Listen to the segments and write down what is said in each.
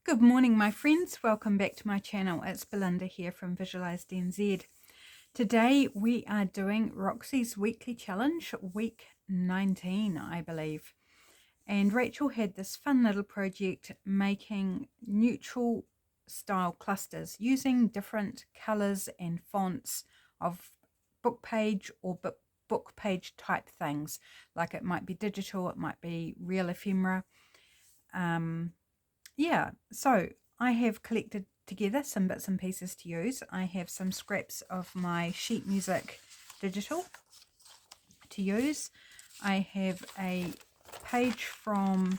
Good morning, my friends. Welcome back to my channel. It's Belinda here from Visualized NZ. Today we are doing Roxy's weekly challenge, week 19, I believe. And Rachel had this fun little project making neutral style clusters using different colors and fonts of book page or book page type things. Like it might be digital, it might be real ephemera. Yeah, so I have collected together some bits and pieces to use. I have some scraps of my sheet music digital to use. I have a page from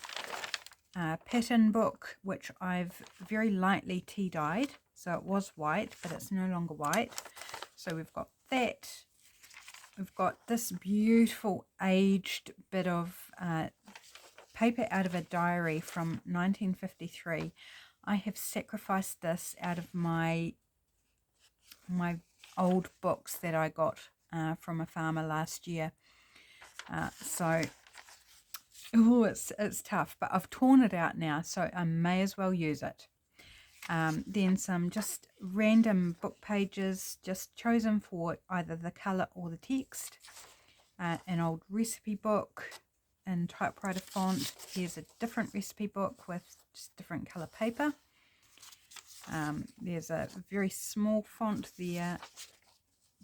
a pattern book which I've very lightly tea dyed. So it was white, but it's no longer white. So we've got that. We've got this beautiful aged bit of paper out of a diary from 1953. I have sacrificed this out of my old books that I got from a farmer last year. It's tough, but I've torn it out now, so I may as well use it. Then some just random book pages, just chosen for either the colour or the text. An old recipe book in typewriter font. Here's a different recipe book with just different colour paper. There's a very small font there.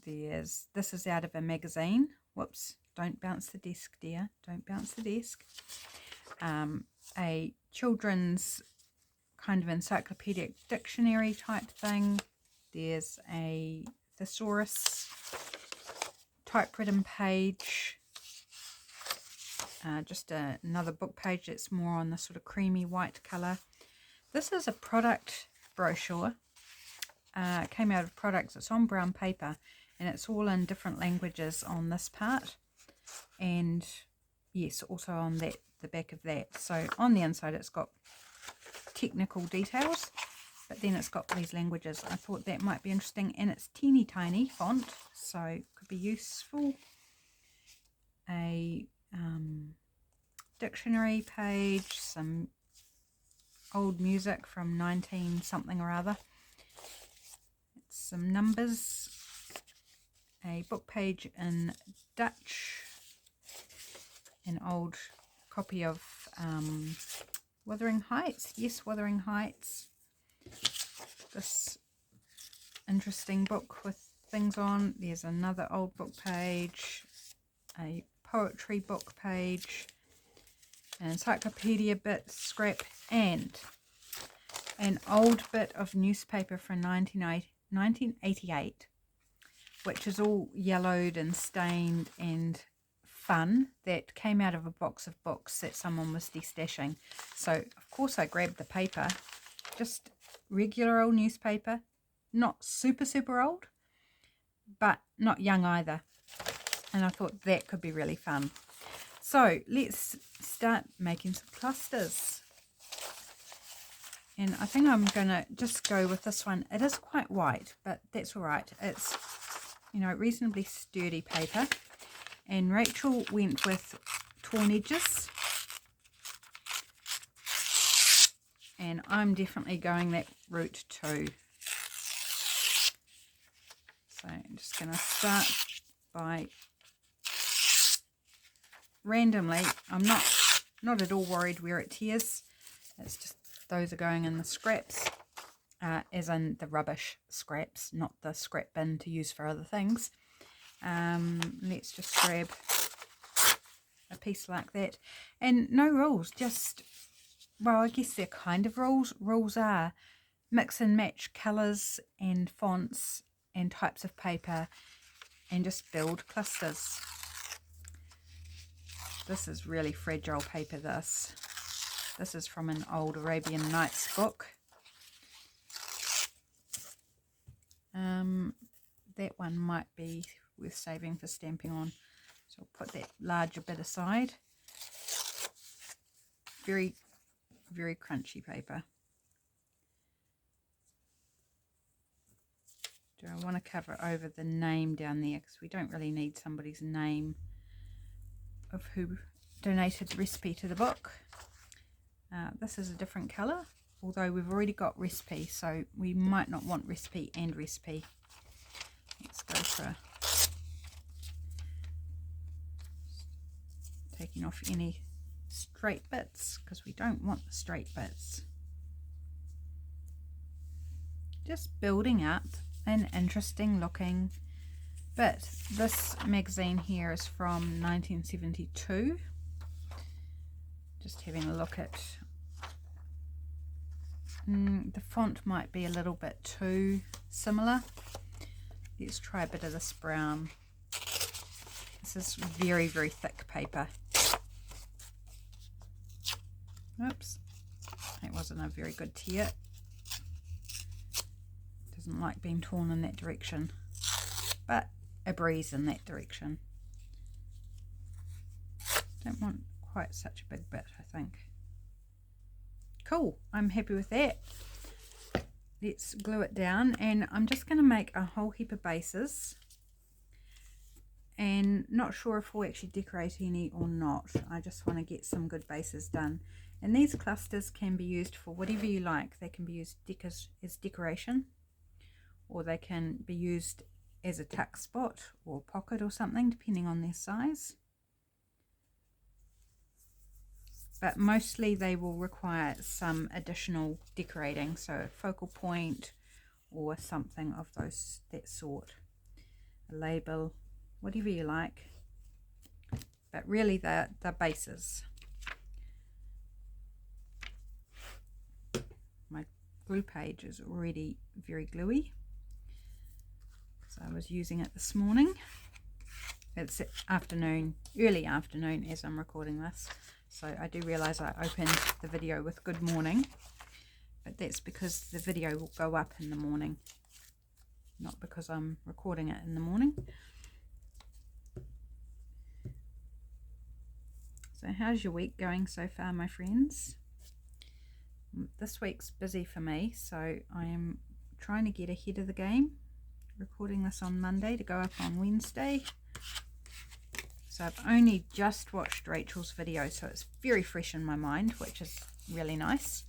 This is out of a magazine. Whoops, don't bounce the desk, dear. Don't bounce the desk. A children's kind of encyclopedic dictionary type thing. There's a thesaurus typewritten page. Just another book page that's more on the sort of creamy white colour. This is a product brochure. It came out of products. It's on brown paper and it's all in different languages on this part. And yes, also on the back of that. So on the inside it's got technical details, but then it's got these languages. I thought that might be interesting, and it's teeny tiny font, so could be useful. A dictionary page, some old music from 19 something or other, some numbers, a book page in Dutch, an old copy of Wuthering Heights, yes, Wuthering Heights, this interesting book with things on. There's another old book page, a poetry book page, an encyclopedia bit, scrap, and an old bit of newspaper from 1988, which is all yellowed and stained and fun, that came out of a box of books that someone was destashing. So of course I grabbed the paper, just regular old newspaper, not super old, but not young either. And I thought that could be really fun. So let's start making some clusters. And I think I'm going to just go with this one. It is quite white, but that's all right. It's, you know, reasonably sturdy paper. And Rachel went with torn edges. And I'm definitely going that route too. So I'm just going to start by randomly. I'm not at all worried where it tears. It's just those are going in the scraps, as in the rubbish scraps, not the scrap bin to use for other things. Let's just grab a piece like that. And no rules, just, well, I guess they're kind of rules. Rules are mix and match colours and fonts and types of paper and just build clusters. This is really fragile paper, this. This is from an old Arabian Nights book. That one might be worth saving for stamping on. So I'll put that larger bit aside. Very crunchy paper. Do I want to cover over the name down there? Because we don't really need somebody's name of who donated the recipe to the book. This is a different colour although we've already got recipe, so we might not want recipe and recipe. Let's go for taking off any straight bits, because we don't want the straight bits. Just building up an interesting looking bit. This magazine here is from 1972. Just having a look at the font might be a little bit too similar. Let's try a bit of this brown. This is very, very thick paper. Oops, that wasn't a very good tear. Doesn't like being torn in that direction, but a breeze in that direction. Don't want quite such a big bit, I think. Cool, I'm happy with that. Let's glue it down, and I'm just going to make a whole heap of bases, and not sure if we'll actually decorate any or not. I just want to get some good bases done, and these clusters can be used for whatever you like. They can be used as decoration, or they can be used as a tuck spot or pocket or something, depending on their size. But mostly they will require some additional decorating, so a focal point or something of that sort, a label, whatever you like, but really they're bases. My glue page is already very gluey, so I was using it this morning. It's afternoon, early afternoon as I'm recording this. So I do realise I opened the video with good morning, but that's because the video will go up in the morning, not because I'm recording it in the morning. So how's your week going so far, my friends? This week's busy for me, so I am trying to get ahead of the game, recording this on Monday to go up on Wednesday. So I've only just watched Rachel's video, so it's very fresh in my mind, which is really nice.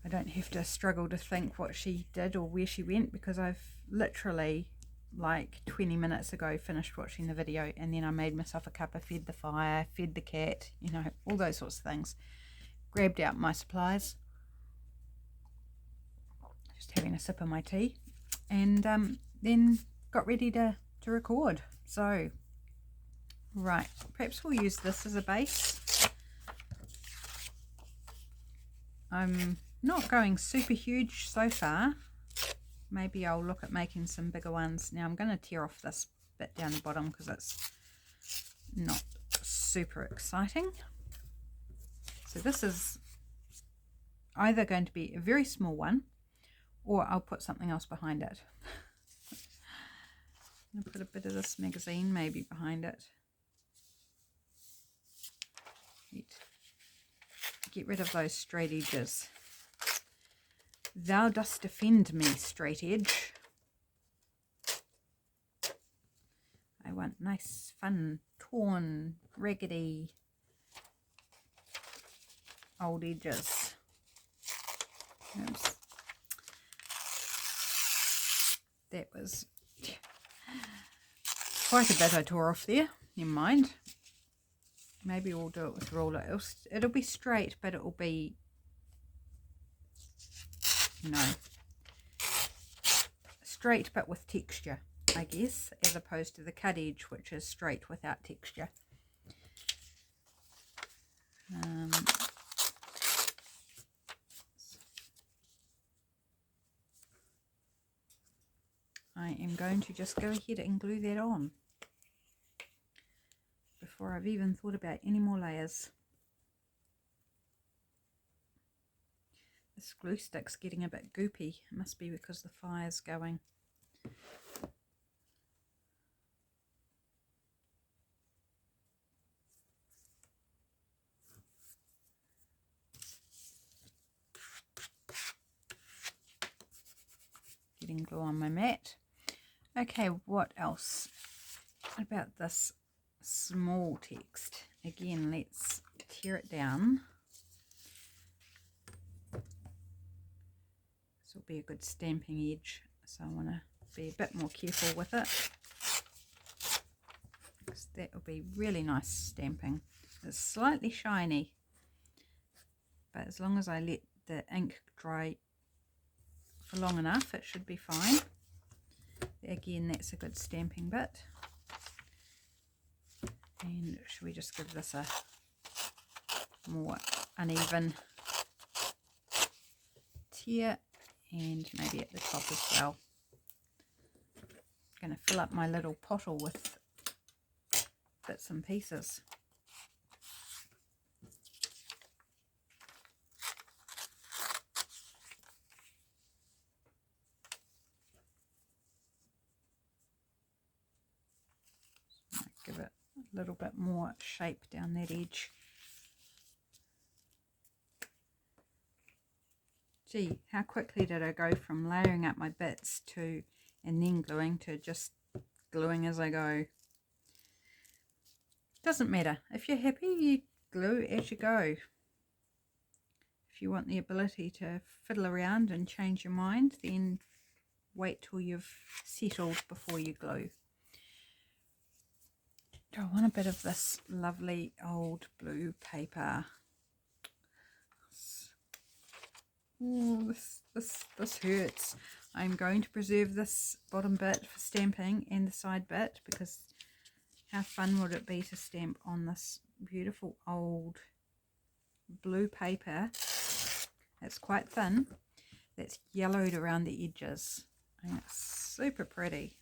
I don't have to struggle to think what she did or where she went, because I've literally, like 20 minutes ago, finished watching the video, and then I made myself a cuppa, fed the fire, fed the cat, you know, all those sorts of things. Grabbed out my supplies, just having a sip of my tea, and then got ready to record. So right, perhaps we'll use this as a base. I'm not going super huge so far. Maybe I'll look at making some bigger ones. Now I'm going to tear off this bit down the bottom because it's not super exciting. So this is either going to be a very small one, or I'll put something else behind it. I'm going to put a bit of this magazine maybe behind it. Get rid of those straight edges. Thou dost defend me, straight edge. I want nice, fun, torn, raggedy old edges. Oops. That was quite a bit I tore off there. Never mind. Maybe we'll do it with ruler. It'll be straight, but it will be, you know, straight but with texture, I guess, as opposed to the cut edge, which is straight without texture. I am going to just go ahead and glue that on before I've even thought about any more layers. This glue stick's getting a bit goopy. It must be because the fire's going. Getting glue on my mat. Okay, what else? What about this small text? Again, let's tear it down. This will be a good stamping edge, so I want to be a bit more careful with it, because that will be really nice stamping. It's slightly shiny, but as long as I let the ink dry for long enough, it should be fine. Again, that's a good stamping bit. And should we just give this a more uneven tear, and maybe at the top as well. I'm going to fill up my little pottle with bits and pieces. Give it a little bit more shape down that edge. Gee, how quickly did I go from layering up my bits to and then gluing to just gluing as I go. Doesn't matter. If you're happy, you glue as you go. If you want the ability to fiddle around and change your mind, then wait till you've settled before you glue. Do I want a bit of this lovely old blue paper? Oh, this hurts. I'm going to preserve this bottom bit for stamping and the side bit, because how fun would it be to stamp on this beautiful old blue paper. It's quite thin. That's yellowed around the edges. And it's super pretty.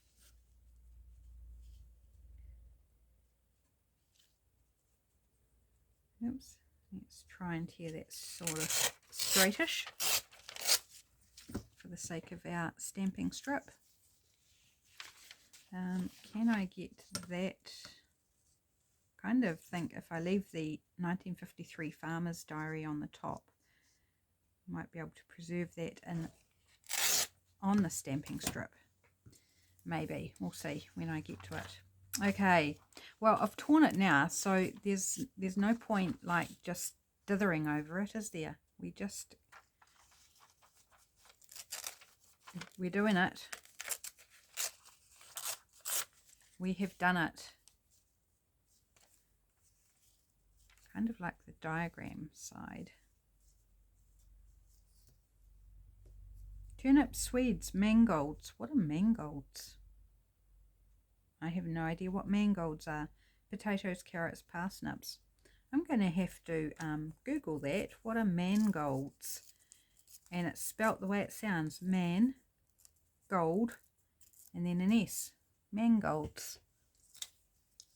Oops. Let's try and tear that sort of straightish for the sake of our stamping strip. Can I get that? Kind of think if I leave the 1953 Farmer's Diary on the top, I might be able to preserve that on the stamping strip. Maybe. We'll see when I get to it. Okay, well, I've torn it now, so there's no point like just dithering over it, is there? We're doing it. We have done it. Kind of like the diagram side. Turnip Swedes, mangolds. What are mangolds? I have no idea what mangolds are. Potatoes, carrots, parsnips. I'm going to have to Google that. What are mangolds? And it's spelt the way it sounds. Man, gold, and then an S. Mangolds.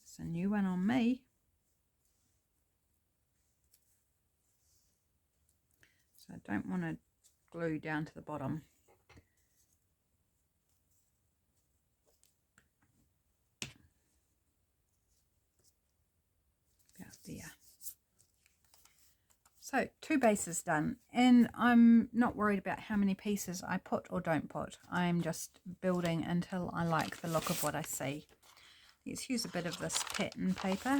It's a new one on me. So I don't want to glue down to the bottom. About there. So 2 bases done, and I'm not worried about how many pieces I put or don't put. I'm just building until I like the look of what I see. Let's use a bit of this pattern paper.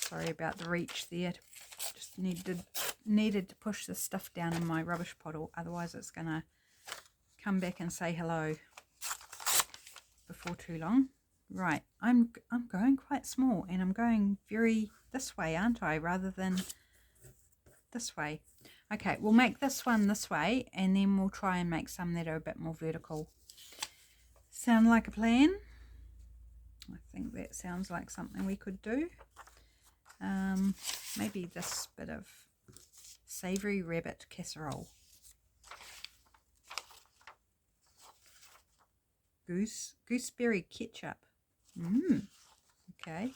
Sorry about the reach there. Just needed to push the stuff down in my rubbish bottle, otherwise it's gonna come back and say hello before too long. Right, I'm going quite small, and I'm going very this way, aren't I, rather than this way. Okay, we'll make this one this way, and then we'll try and make some that are a bit more vertical. Sound like a plan? I think that sounds like something we could do. Maybe this bit of savoury rabbit casserole. Gooseberry ketchup. Okay.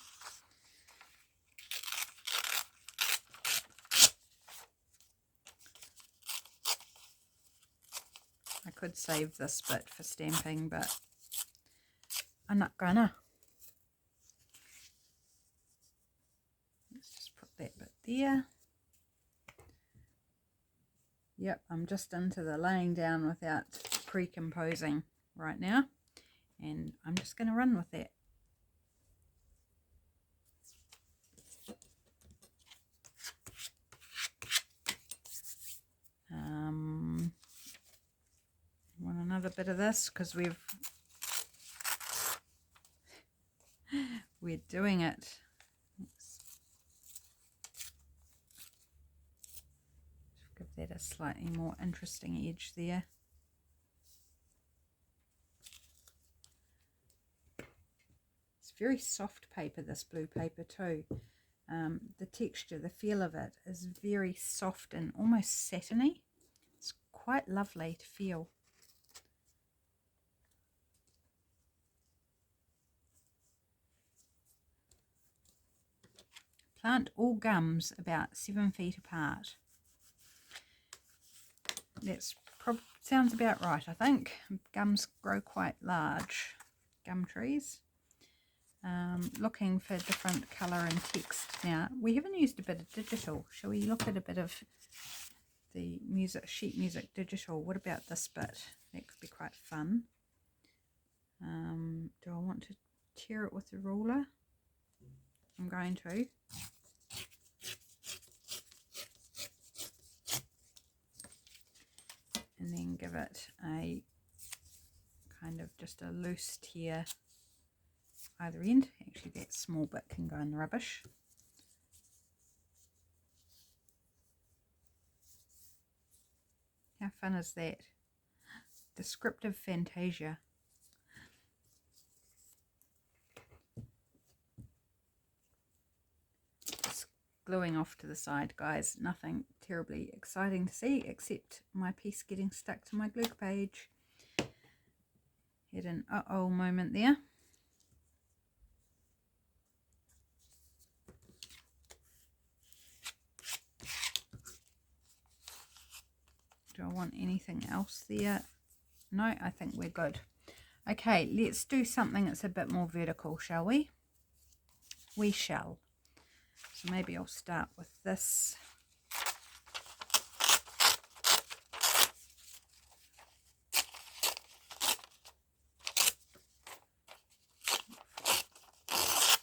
I could save this bit for stamping, but I'm not gonna. Let's just put that bit there. Yep, I'm just into the laying down without pre-composing right now, and I'm just going to run with that. Want another bit of this because we're doing it. Give that a slightly more interesting edge there. It's very soft paper, this blue paper too. The texture, the feel of it is very soft and almost satiny. It's quite lovely to feel. Plant all gums about 7 feet apart. That sounds about right, I think. Gums grow quite large, gum trees. Looking for different colour and text now. We haven't used a bit of digital. Shall we look at a bit of the sheet music digital? What about this bit? That could be quite fun. Do I want to tear it with the ruler? I'm going to. And then give it a kind of just a loose tear either end. Actually, that small bit can go in the rubbish. How fun is that? Descriptive Fantasia. Just gluing off to the side, guys. Nothing terribly exciting to see except my piece getting stuck to my glue page. Had an uh-oh moment there. Do I want anything else there? No, I think we're good. Okay, let's do something that's a bit more vertical, shall we? We shall. So maybe I'll start with this.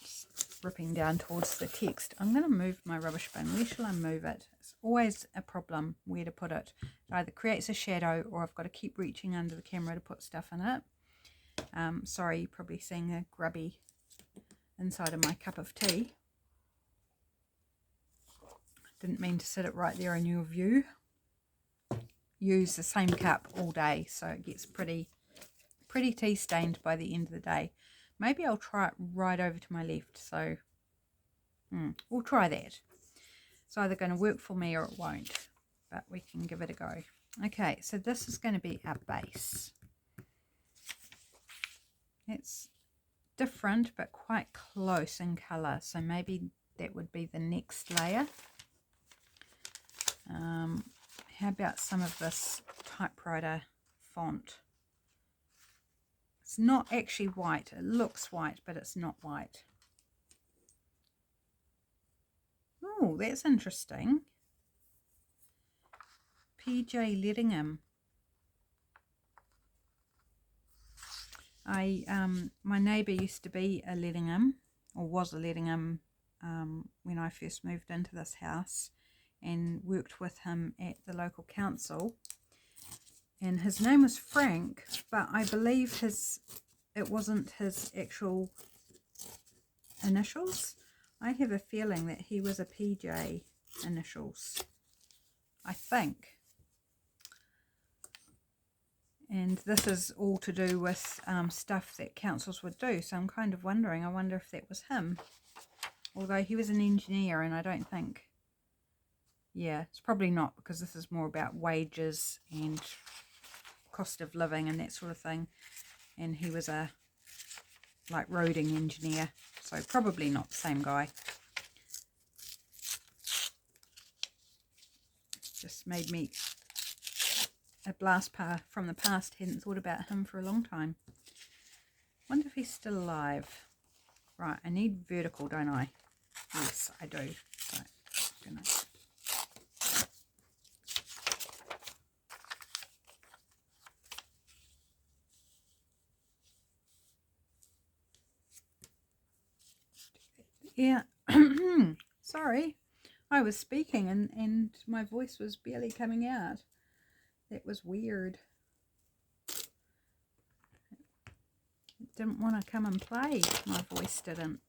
Just ripping down towards the text. I'm going to move my rubbish bin. Where shall I move it? It's always a problem where to put it. It either creates a shadow or I've got to keep reaching under the camera to put stuff in it. Sorry, you're probably seeing a grubby inside of my cup of tea. Didn't mean to sit it right there in your view. Use the same cup all day, so it gets pretty tea stained by the end of the day. Maybe I'll try it right over to my left, so we'll try that. It's either going to work for me or it won't, but we can give it a go. Okay, so this is going to be our base. It's different but quite close in colour, so maybe that would be the next layer. How about some of this typewriter font? It's not actually white. It looks white, but it's not white. Oh, that's interesting. PJ Lettingham. My neighbour used to be a Lettingham, or was a Lettingham, when I first moved into this house, and worked with him at the local council. And his name was Frank, but I believe it wasn't his actual initials. I have a feeling that he was a PJ initials, I think. And this is all to do with stuff that councils would do. So I'm kind of wondering, I wonder if that was him. Although he was an engineer, and I don't think, yeah, it's probably not, because this is more about wages and cost of living and that sort of thing. And he was a, like, roading engineer. So probably not the same guy. Just made me a blast from the past. Hadn't thought about him for a long time. Wonder if he's still alive. Right, I need vertical, don't I? Yes, I do. So gonna yeah. Sorry, I was speaking and my voice was barely coming out. That was weird. It didn't want to come and play. My voice didn't.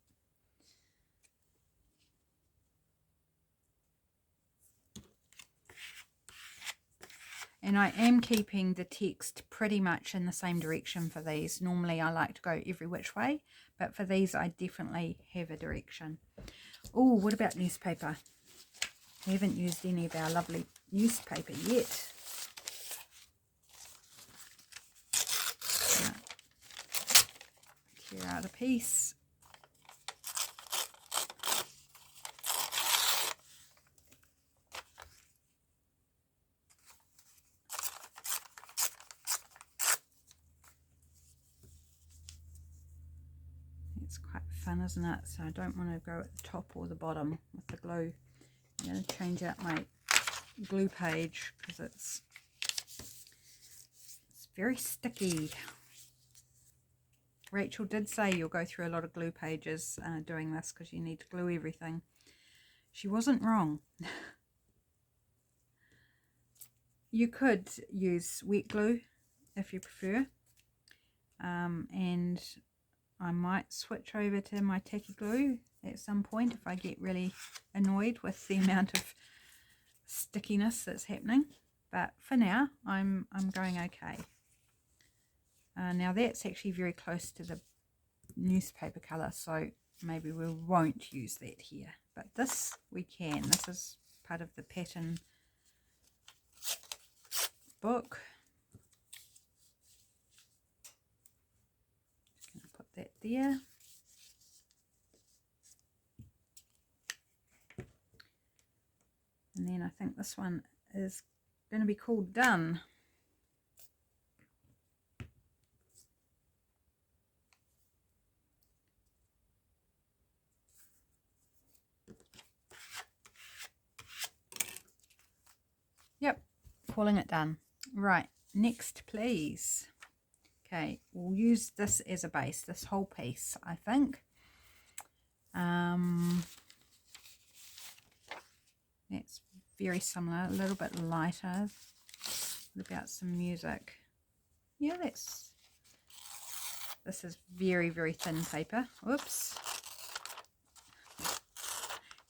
And I am keeping the text pretty much in the same direction for these. Normally I like to go every which way, but for these I definitely have a direction. Oh, what about newspaper? I haven't used any of our lovely newspaper yet. Tear out a piece. It's quite fun, isn't it? So I don't want to go at the top or the bottom with the glue. I'm going to change out my glue page because it's very sticky. Rachel did say you'll go through a lot of glue pages doing this because you need to glue everything. She wasn't wrong. You could use wet glue if you prefer, and I might switch over to my tacky glue at some point if I get really annoyed with the amount of stickiness that's happening, but for now I'm going okay. Now that's actually very close to the newspaper colour, so maybe we won't use that here, but this we can. This is part of the pattern book. Just going to put that there. And then I think this one is going to be called Done. Yep, calling it done. Right, next please. Okay, we'll use this as a base, this whole piece, I think. That's very similar, a little bit lighter. What about some music? Yeah, this is very, very thin paper. Oops.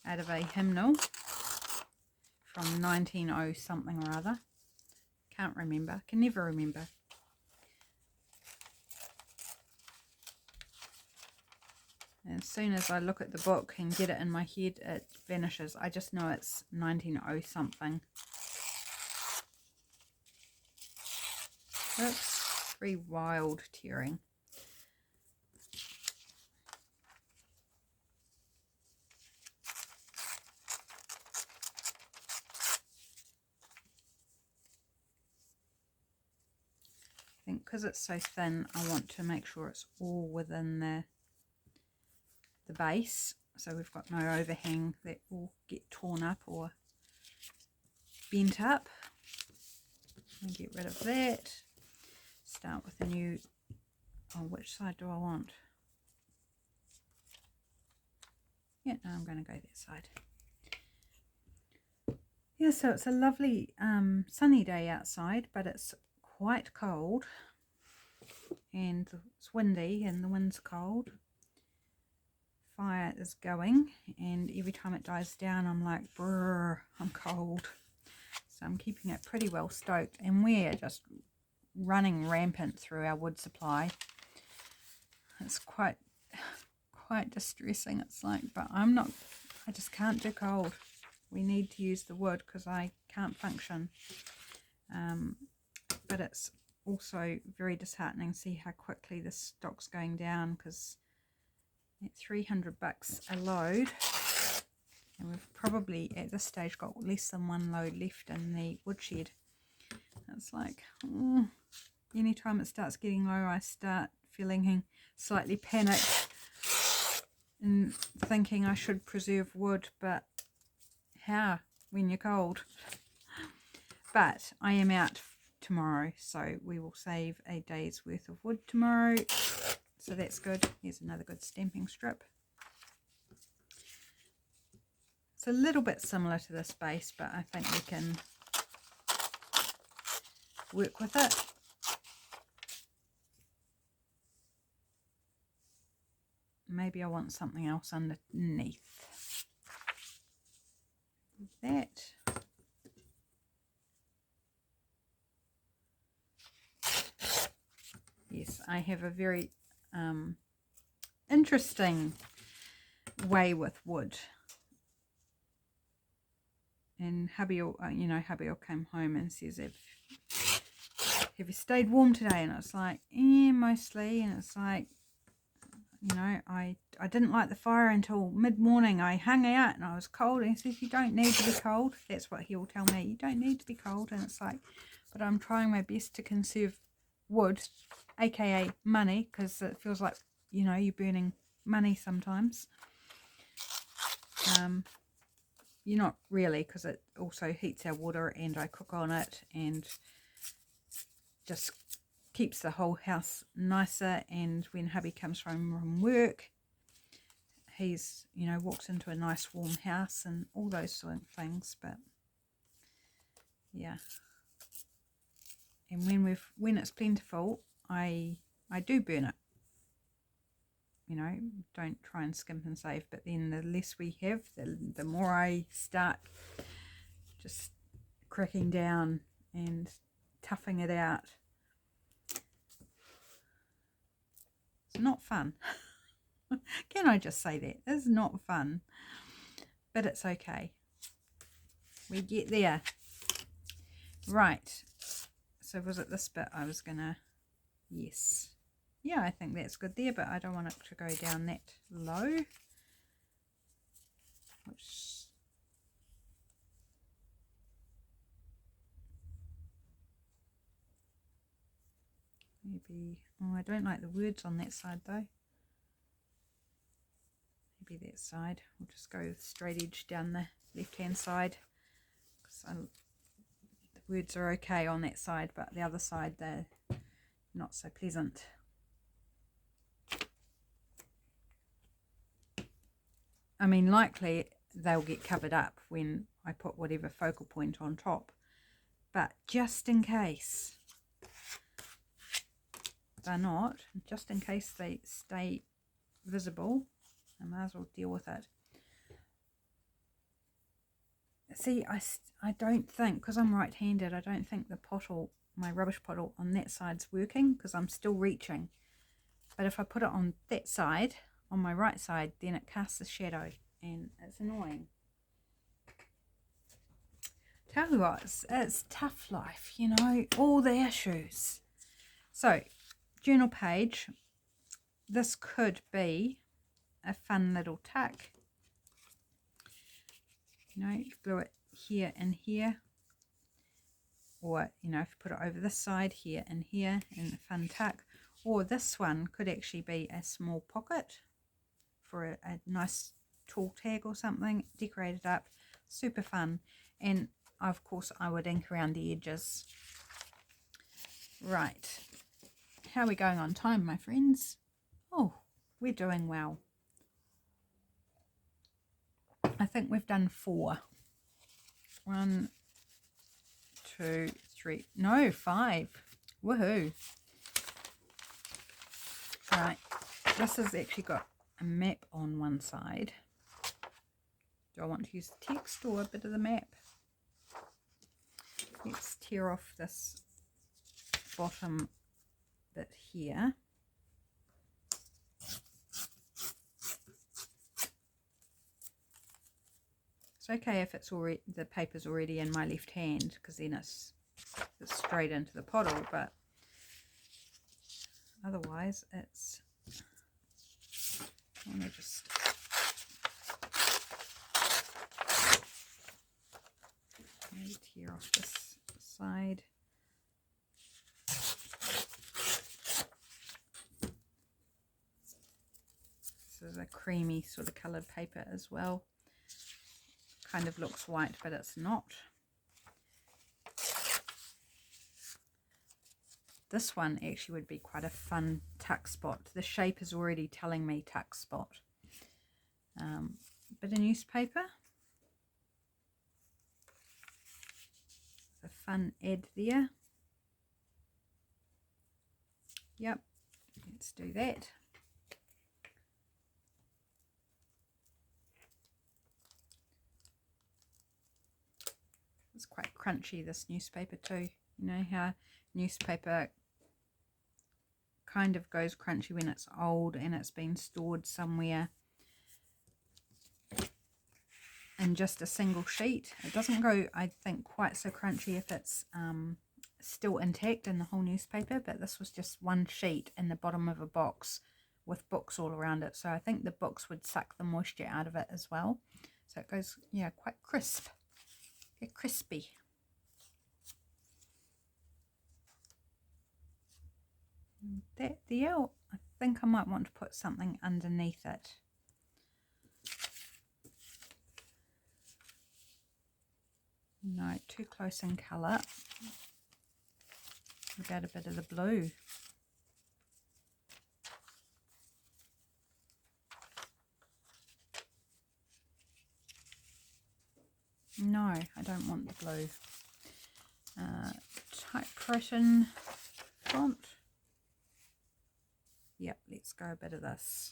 Out of a hymnal from 1900 something or other. Can't remember, can never remember. And as soon as I look at the book and get it in my head, it vanishes. I just know it's 1900 something. Oops, very wild tearing. I think because it's so thin, I want to make sure it's all within the base, so we've got no overhang that will get torn up or bent up. And get rid of that. Start with a new, oh, which side do I want? Yeah, no, I'm going to go that side. Yeah, so it's a lovely sunny day outside, but it's quite cold and it's windy and the wind's cold. Fire is going, and every time it dies down I'm like, brrr, I'm cold. So I'm keeping it pretty well stoked, and we're just running rampant through our wood supply. It's quite distressing. It's like, but I just can't do cold. We need to use the wood because I can't function. But it's also very disheartening to see how quickly this stock's going down, because at $300 a load, and we've probably at this stage got less than one load left in the woodshed. It's like, anytime it starts getting low, I start feeling slightly panicked and thinking I should preserve wood, but How? When you're cold. But I am out tomorrow, so we will save a day's worth of wood tomorrow. So that's good. Here's another good stamping strip. It's a little bit similar to this base, but I think we can work with it. Maybe I want something else underneath that. Yes, I have a very interesting way with wood. And hubby, hubby will come home and says, have you stayed warm today? And it's like, yeah, mostly. And it's like, I didn't light the fire until mid-morning. I hung out and I was cold. And he says, you don't need to be cold. That's what he'll tell me. You don't need to be cold. And it's like, but I'm trying my best to conserve wood, aka money, because it feels like, you're burning money sometimes. You're not really, because it also heats our water and I cook on it and just keeps the whole house nicer. And when hubby comes home from work, he's, walks into a nice warm house and all those sort of things. But yeah. And when it's plentiful, I do burn it. Don't try and skimp and save, but then the less we have, the more I start just cracking down and toughing it out. It's not fun. Can I just say that? It's not fun, but it's okay. We get there. Right. So was it this bit I was gonna, yes. Yeah, I think that's good there, but I don't want it to go down that low. Which, maybe, oh, I don't like the words on that side though. Maybe that side. We'll just go straight edge down the left-hand side. The words are okay on that side, but the other side, they're not so pleasant. I mean, likely they'll get covered up when I put whatever focal point on top. But just in case they're not, just in case they stay visible, I might as well deal with it. See, I don't think, because I'm right-handed, I don't think the pottle, my rubbish pottle on that side's working, because I'm still reaching. But if I put it on that side, on my right side, then it casts a shadow and it's annoying. Tell you what, it's tough life, all the issues. So, journal page, this could be a fun little tuck. You glue it here and here, or if you put it over this side, here and here, and a fun tuck. Or this one could actually be a small pocket for a nice tall tag or something, decorated up, super fun. And of course I would ink around the edges. Right, how are we going on time, my friends? Oh, we're doing well. I think we've done 4. 1, 2, 3, no, 5. Woohoo. Right, this has actually got a map on one side. Do I want to use the text or a bit of the map? Let's tear off this bottom bit here. It's okay if it's already, the paper's already in my left hand, because then it's straight into the pottle, but otherwise it's, I want to just maybe tear off this side. This is a creamy sort of coloured paper as well. kind of looks white, but it's not. This one actually would be quite a fun tuck spot. The shape is already telling me tuck spot. Bit of newspaper. A fun add there. Yep, let's do that. It's quite crunchy, this newspaper too. You know how newspaper kind of goes crunchy when it's old and it's been stored somewhere in just a single sheet. It doesn't go, I think, quite so crunchy if it's still intact in the whole newspaper, but this was just one sheet in the bottom of a box with books all around it, so I think the books would suck the moisture out of it as well. So it goes, yeah, quite crisp. Get crispy. That there, I think I might want to put something underneath it. No, too close in colour. What about a bit of the blue? No, I don't want the blue. Typewritten font. Yep, let's go a bit of this.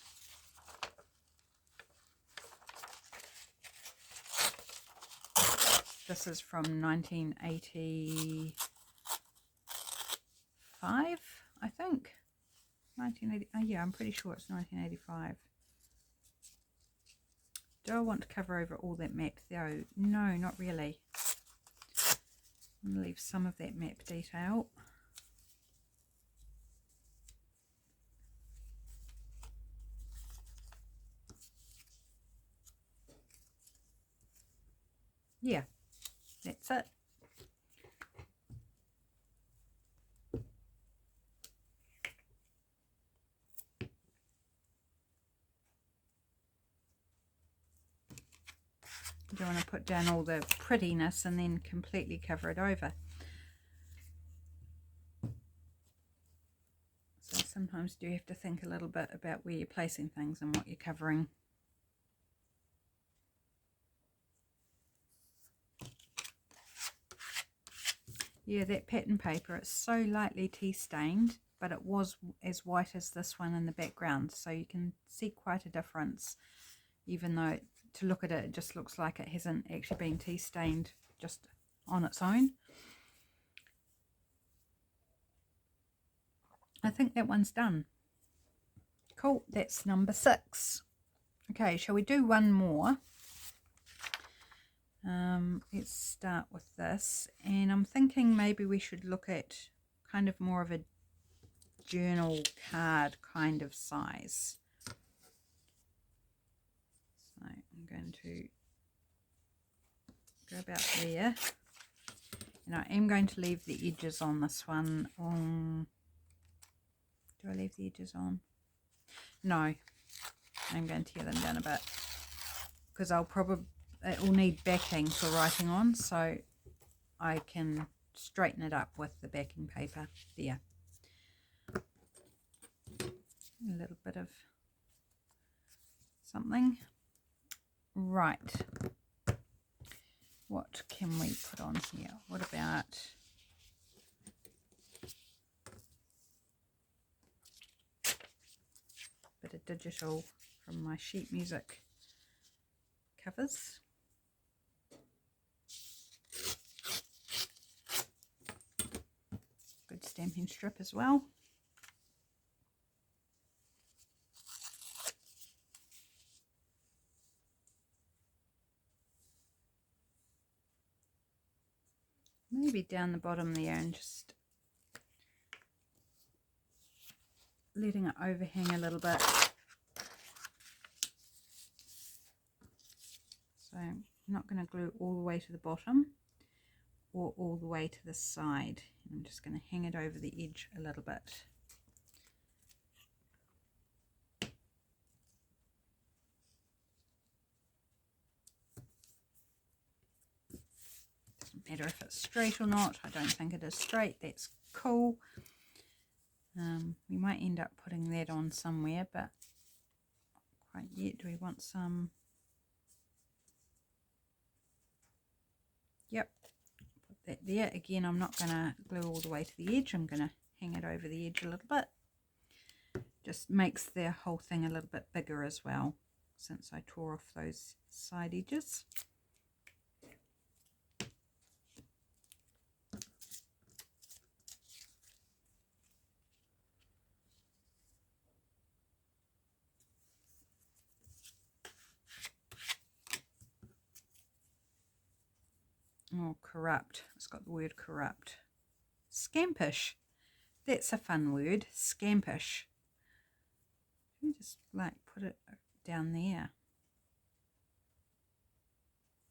This is from 1985, I think. 1980. Oh yeah, I'm pretty sure it's 1985. Do I want to cover over all that map though? No, not really. I'm going to leave some of that map detail. Yeah, that's it. You don't want to put down all the prettiness and then completely cover it over. So sometimes you do have to think a little bit about where you're placing things and what you're covering. Yeah, that pattern paper, it's so lightly tea stained, but it was as white as this one in the background, so you can see quite a difference, even though to look at it, it just looks like it hasn't actually been tea stained just on its own. I think that one's done. Cool, that's number 6. Okay, shall we do one more? Let's start with this, and I'm thinking maybe we should look at kind of more of a journal card kind of size. So I'm going to go about there, and I am going to leave the edges on this one. Do I leave the edges on? No, I'm going to tear them down a bit because it will need backing for writing on, so I can straighten it up with the backing paper there. A little bit of something. Right. What can we put on here? What about a bit of digital from my sheet music covers? Good stamping strip as well. Maybe down the bottom there and just letting it overhang a little bit. So I'm not going to glue all the way to the bottom or all the way to the side. I'm just going to hang it over the edge a little bit. matter if it's straight or not. I don't think it is straight. That's cool. We might end up putting that on somewhere, but not quite yet. Do we want some? Yep, put that there. Again, I'm not going to glue all the way to the edge. I'm going to hang it over the edge a little bit. Just makes the whole thing a little bit bigger as well, since I tore off those side edges. Oh, corrupt. It's got the word corrupt. Scampish. That's a fun word. Scampish. Let me just like put it down there.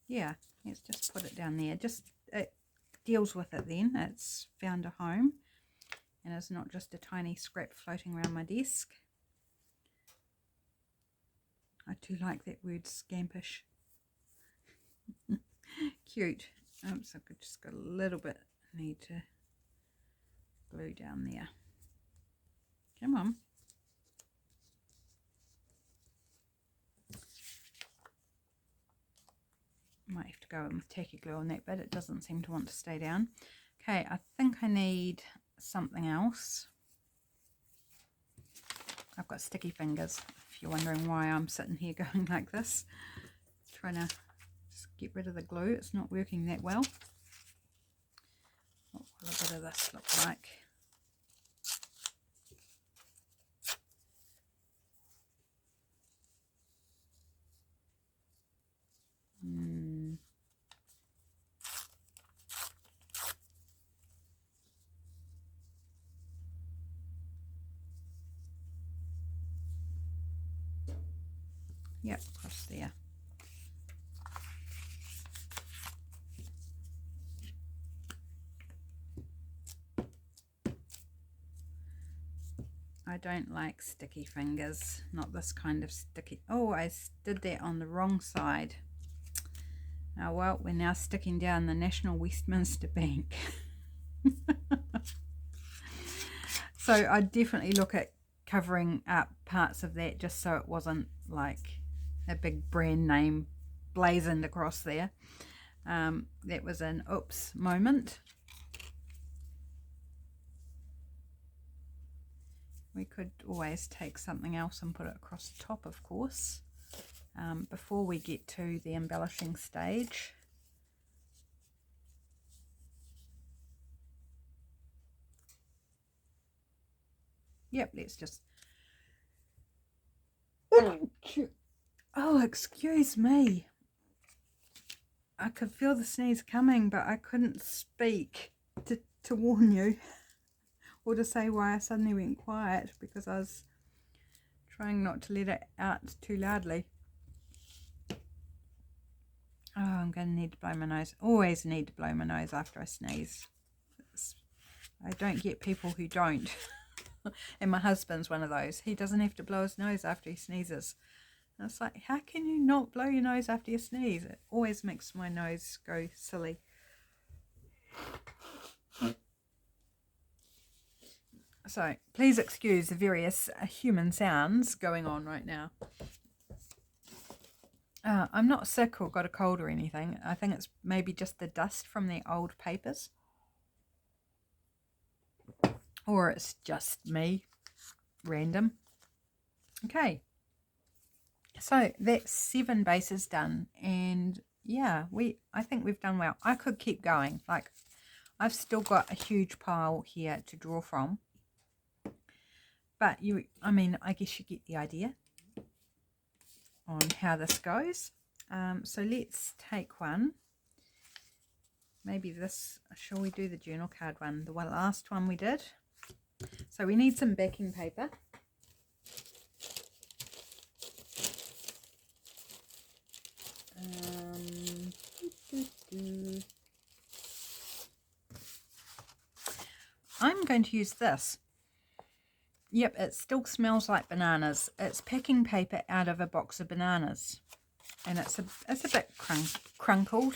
Yeah, let's just put it down there. Just it deals with it then. It's found a home and it's not just a tiny scrap floating around my desk. I do like that word, scampish. Cute. Oops, I could just got a little bit. Need to glue down there. Come on. Might have to go in with tacky glue on that bit. It doesn't seem to want to stay down. Okay, I think I need something else. I've got sticky fingers, if you're wondering why I'm sitting here going like this. Trying to just get rid of the glue. It's not working that well. What will a bit of this look like? Yep, across there. I don't like sticky fingers, not this kind of sticky. Oh, I did that on the wrong side. Oh well, we're now sticking down the National Westminster Bank. So I definitely look at covering up parts of that just so it wasn't like a big brand name blazoned across there. That was an oops moment. We could always take something else and put it across the top, of course, before we get to the embellishing stage. Yep, let's just... Oh, excuse me. I could feel the sneeze coming, but I couldn't speak to warn you. Or to say why I suddenly went quiet, because I was trying not to let it out too loudly. Oh, I'm going to need to blow my nose. Always need to blow my nose after I sneeze. I don't get people who don't. And my husband's one of those. He doesn't have to blow his nose after he sneezes. And it's like, how can you not blow your nose after you sneeze? It always makes my nose go silly. So please excuse the various human sounds going on right now. I'm not sick or got a cold or anything. I think it's maybe just the dust from the old papers. Or it's just me. Random. Okay. So that's 7 bases done. And yeah, I think we've done well. I could keep going. Like, I've still got a huge pile here to draw from. But I guess you get the idea on how this goes. So let's take one. Maybe this, shall we do the journal card one? The last one we did. So we need some backing paper. I'm going to use this. Yep, it still smells like bananas. It's packing paper out of a box of bananas. And it's a bit crunkled.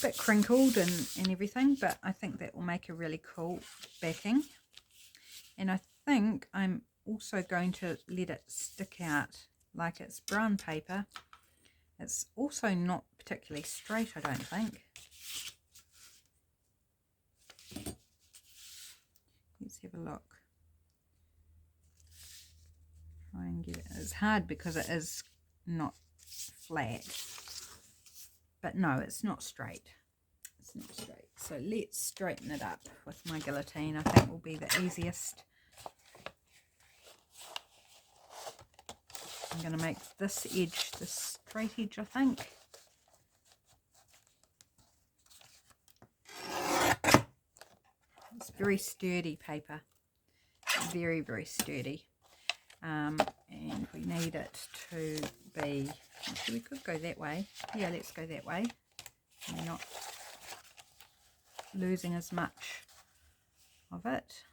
bit crinkled and everything, but I think that will make a really cool backing. And I think I'm also going to let it stick out like it's brown paper. It's also not particularly straight, I don't think. Let's have a look. Try and get it. It's hard because it is not flat. But no, it's not straight. It's not straight. So let's straighten it up with my guillotine. I think will be the easiest. I'm going to make this edge the straight edge, I think. It's very sturdy paper. Very, very sturdy. And we need it to be... Actually, we could go that way. Yeah, let's go that way. We're not losing as much of it.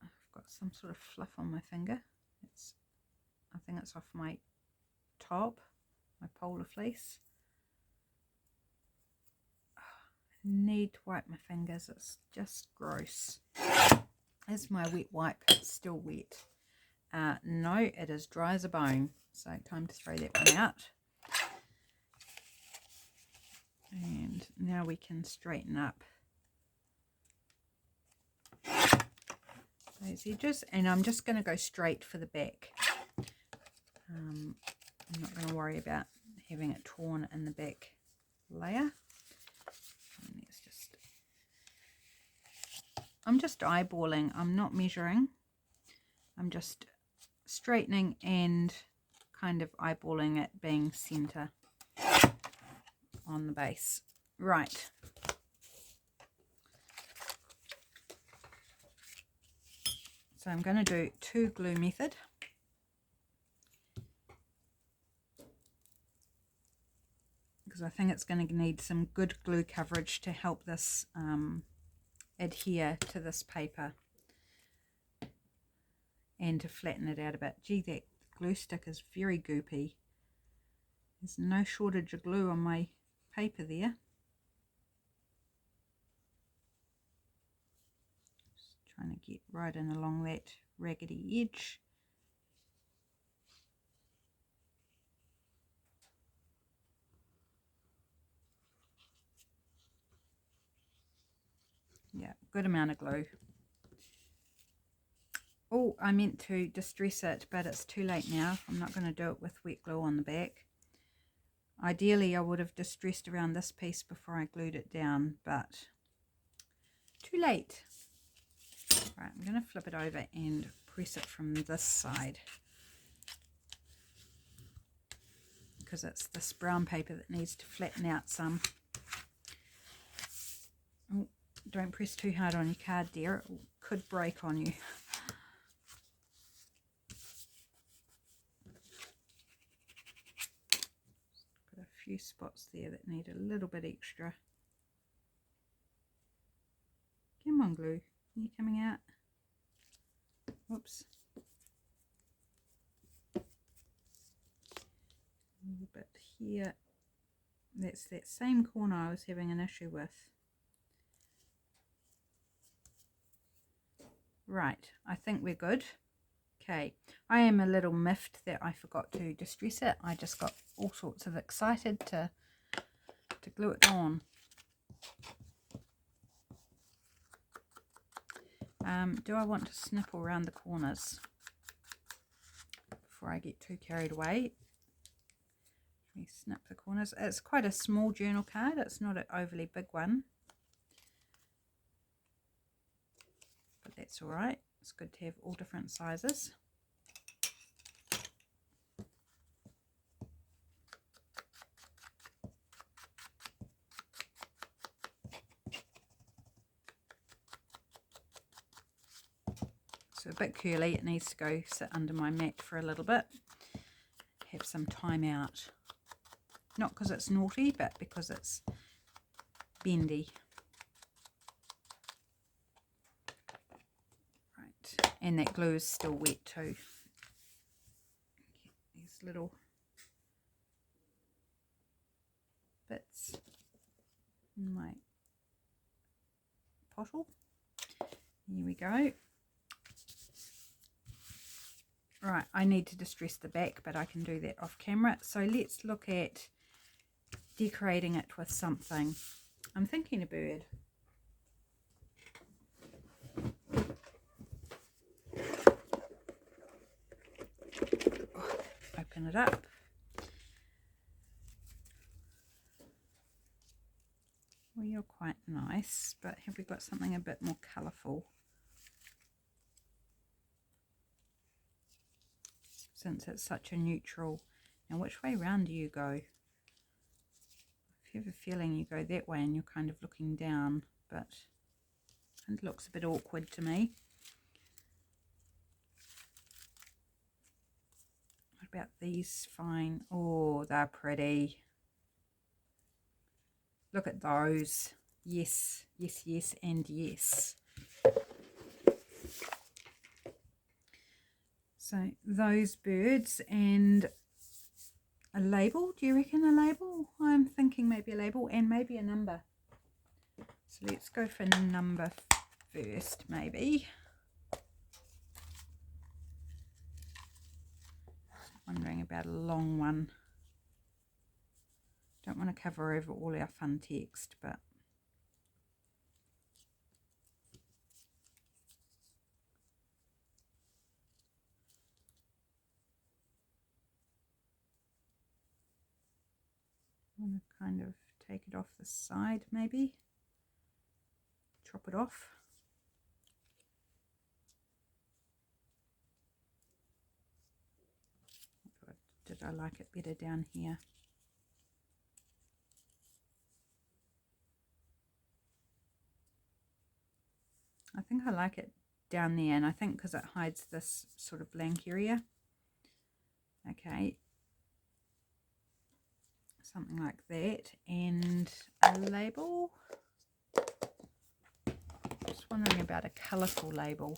I've got some sort of fluff on my finger. I think it's off my top, my polar fleece. I need to wipe my fingers, it's just gross. Is my wet wipe still wet? No, it is dry as a bone, so time to throw that one out. And now we can straighten up those edges, and I'm just going to go straight for the back. I'm not going to worry about having it torn in the back layer. And let's just, I'm just eyeballing, I'm not measuring, I'm just straightening and kind of eyeballing it being center on the base. Right. So I'm going to do 2 glue method. Because I think it's going to need some good glue coverage to help this adhere to this paper and to flatten it out a bit. Gee, that glue stick is very goopy. There's no shortage of glue on my paper there. Just trying to get right in along that raggedy edge. Yeah, good amount of glue. Oh, I meant to distress it, but it's too late now. I'm not going to do it with wet glue on the back. Ideally, I would have distressed around this piece before I glued it down, but too late. Right, I'm going to flip it over and press it from this side, because it's this brown paper that needs to flatten out some. Oh, don't press too hard on your card there, it could break on you. Got a few spots there that need a little bit extra. Come on, glue, are you coming out? Whoops. A little bit here. That's that same corner I was having an issue with. Right, I think we're good. Okay, I am a little miffed that I forgot to distress it. I just got all sorts of excited to glue it on. Do I want to snip around the corners before I get too carried away? Let me snip the corners. It's quite a small journal card. It's not an overly big one. But that's all right. It's good to have all different sizes. So a bit curly, it needs to go sit under my mat for a little bit. Have some time out. Not because it's naughty, but because it's bendy. Right. And that glue is still wet too. These little bits in my pottle. Here we go. Right, I need to distress the back, but I can do that off camera. So let's look at decorating it with something. I'm thinking a bird. Open it up. Well, you're quite nice, but have we got something a bit more colourful? Since it's such a neutral. Now, which way round do you go? I have a feeling you go that way and you're kind of looking down, but it looks a bit awkward to me. What about these? Fine. Oh, they're pretty. Look at those. Yes, yes, yes, and yes. So those birds and a label. Do you reckon a label? I'm thinking maybe a label and maybe a number. So let's go for number first, maybe. Wondering about a long one. Don't want to cover over all our fun text, but I want to kind of take it off the side, maybe. Chop it off. Did I like it better down here? I think I like it down there, and I think because it hides this sort of blank area. Okay, something like that, and a label. Just wondering about a colourful label.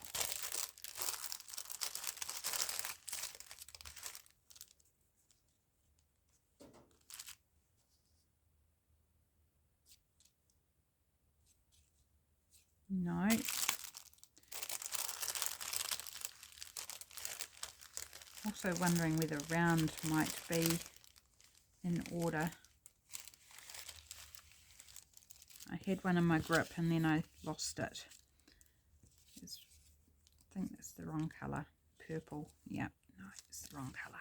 No. Also wondering whether round might be in order. I had one in my grip and then I lost it. I think that's the wrong colour. Purple. Yeah, no, it's the wrong colour.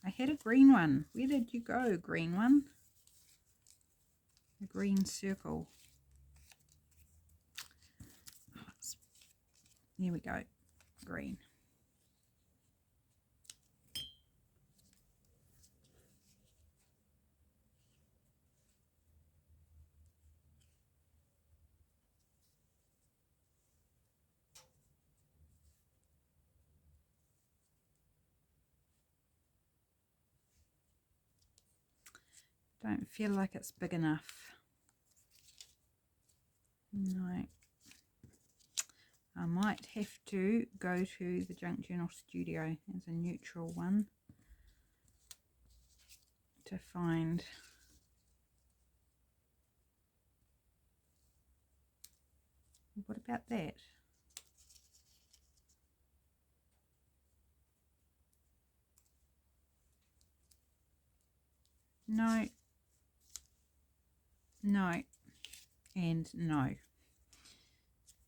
I had a green one. Where did you go, green one? A green circle. There we go. Green. Don't feel like it's big enough. No. I might have to go to the Junk Journal Studio as a neutral one to find what about that? No, no, and no.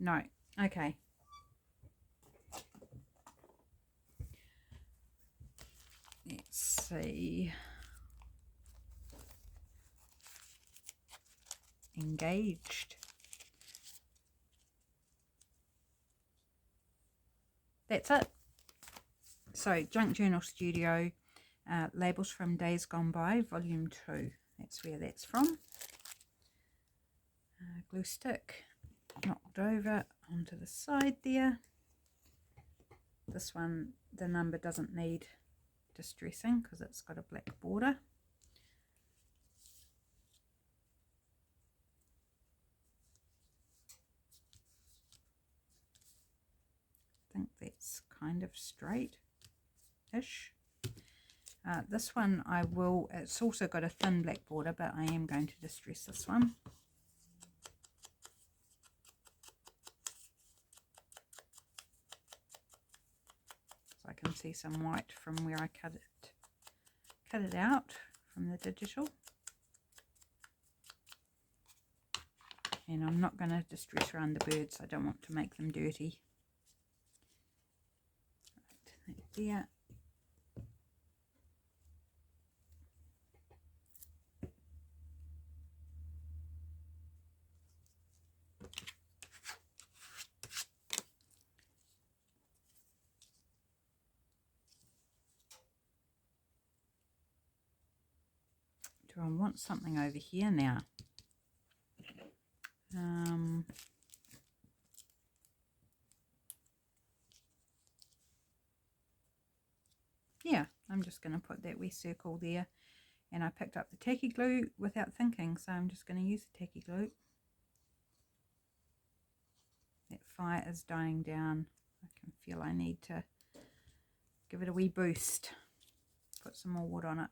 No. Okay. Let's see. Engaged. That's it. So, Junk Journal Studio, Labels from Days Gone By, Volume 2. That's where that's from. Glue stick knocked over onto the side there. This one, the number doesn't need distressing because it's got a black border. I think that's kind of straight-ish. This one I will, it's also got a thin black border, but I am going to distress this one. So I can see some white from where I cut it out from the digital. And I'm not going to distress around the birds, I don't want to make them dirty. Right, there. Do I want something over here now? Yeah, I'm just going to put that wee circle there, and I picked up the tacky glue without thinking, so I'm just going to use the tacky glue. That fire is dying down. I can feel I need to give it a wee boost. Put some more wood on it.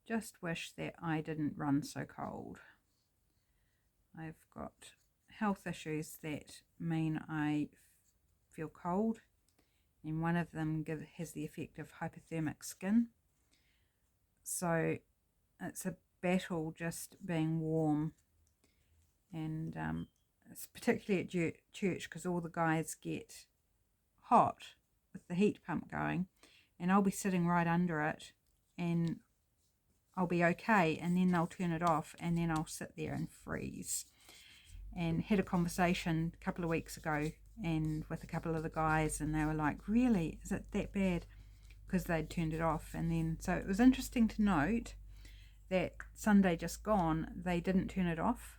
Just wish that I didn't run so cold. I've got health issues that mean I feel cold, and one of them has the effect of hypothermic skin. So it's a battle just being warm, and it's particularly at church because all the guys get hot with the heat pump going, and I'll be sitting right under it and I'll be okay, and then they'll turn it off and then I'll sit there and freeze. And had a conversation a couple of weeks ago and with a couple of the guys, and they were like, really, is it that bad? Because they'd turned it off. And then so it was interesting to note that Sunday just gone, they didn't turn it off,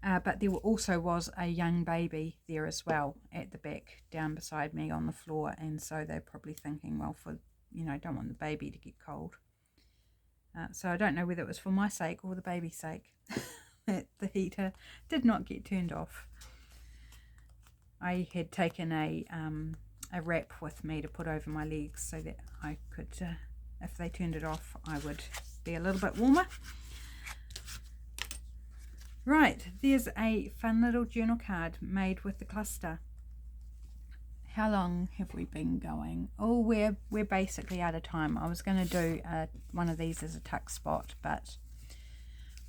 but there also was a young baby there as well at the back down beside me on the floor, and so they're probably thinking, well, for don't want the baby to get cold. So I don't know whether it was for my sake or the baby's sake that the heater did not get turned off. I had taken a wrap with me to put over my legs so that I could, if they turned it off, I would be a little bit warmer. Right, there's a fun little journal card made with the cluster. How long have we been going? Oh, we're basically out of time. I was going to do one of these as a tuck spot, but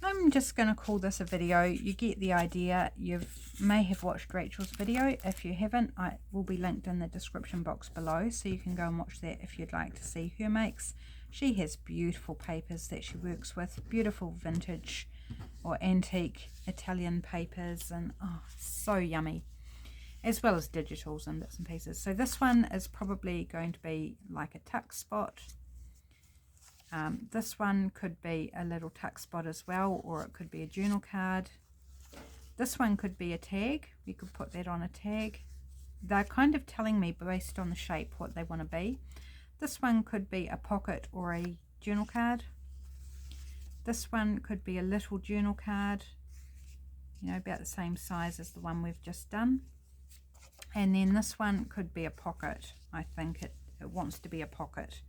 I'm just going to call this a video. You get the idea. You may have watched Rachel's video. If you haven't, it will be linked in the description box below, so you can go and watch that if you'd like to see her makes. She has beautiful papers that she works with, beautiful vintage or antique Italian papers, and oh, so yummy, as well as digitals and bits and pieces. So this one is probably going to be like a tuck spot. This one could be a little tuck spot as well, or it could be a journal card. This one could be a tag. We could put that on a tag. They're kind of telling me based on the shape what they want to be. This one could be a pocket or a journal card. This one could be a little journal card, about the same size as the one we've just done. And then this one could be a pocket. I think it wants to be a pocket.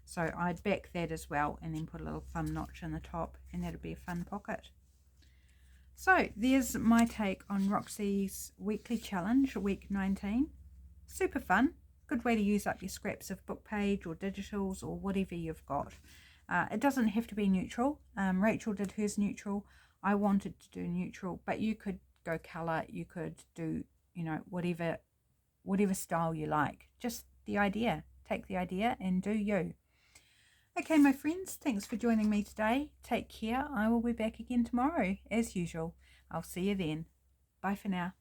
So I'd back that as well and then put a little thumb notch in the top, and that'd be a fun pocket. So there's my take on Roxy's weekly challenge, week 19. Super fun. Good way to use up your scraps of book page or digitals or whatever you've got. It doesn't have to be neutral. Rachel did hers neutral. I wanted to do neutral, but you could go colour. You could do, whatever style you like. Just the idea. Take the idea and do you. Okay, my friends, thanks for joining me today. Take care. I will be back again tomorrow, as usual. I'll see you then. Bye for now.